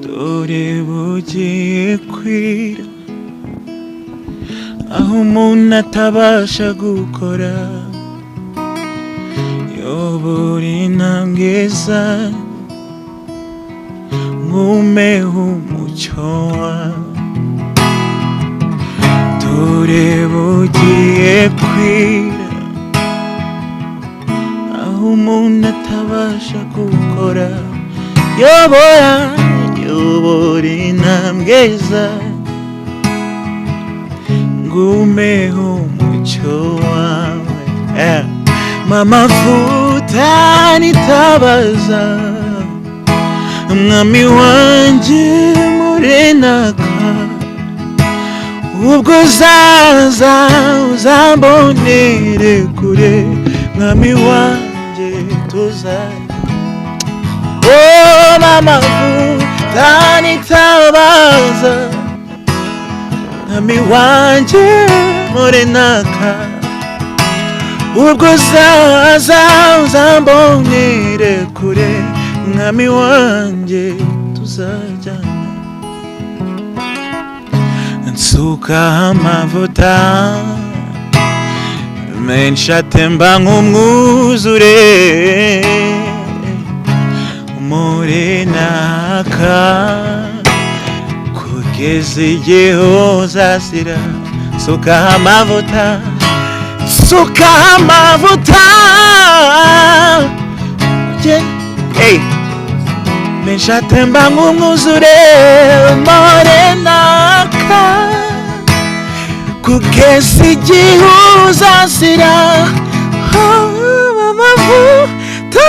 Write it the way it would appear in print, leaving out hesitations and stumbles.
dore bugiye kwira aho umuntu atabasha gukora yobora intambwe zawe ngumeho umucyo wawe dore bugiye kwira aho umuntu atabasha gukora yobora intambwe zawe ngumeho umucyo wawe mamavuta nitabaza mwami wanjye murenaka ubwo uzaza uzambonere kure mwami wanjye tuzajya mamavuta nitabaza mwami wanjye murenaka ubwo uzaza uzambonere kure mwami wanjye tuzajyana nsuka amavuta menshi atemba nk'umwuzure murenaka kugeza igihe uzazira nsuka amavuta menshi atemba nk'umwuzure murenaka kugeza igihe uzazira amavuta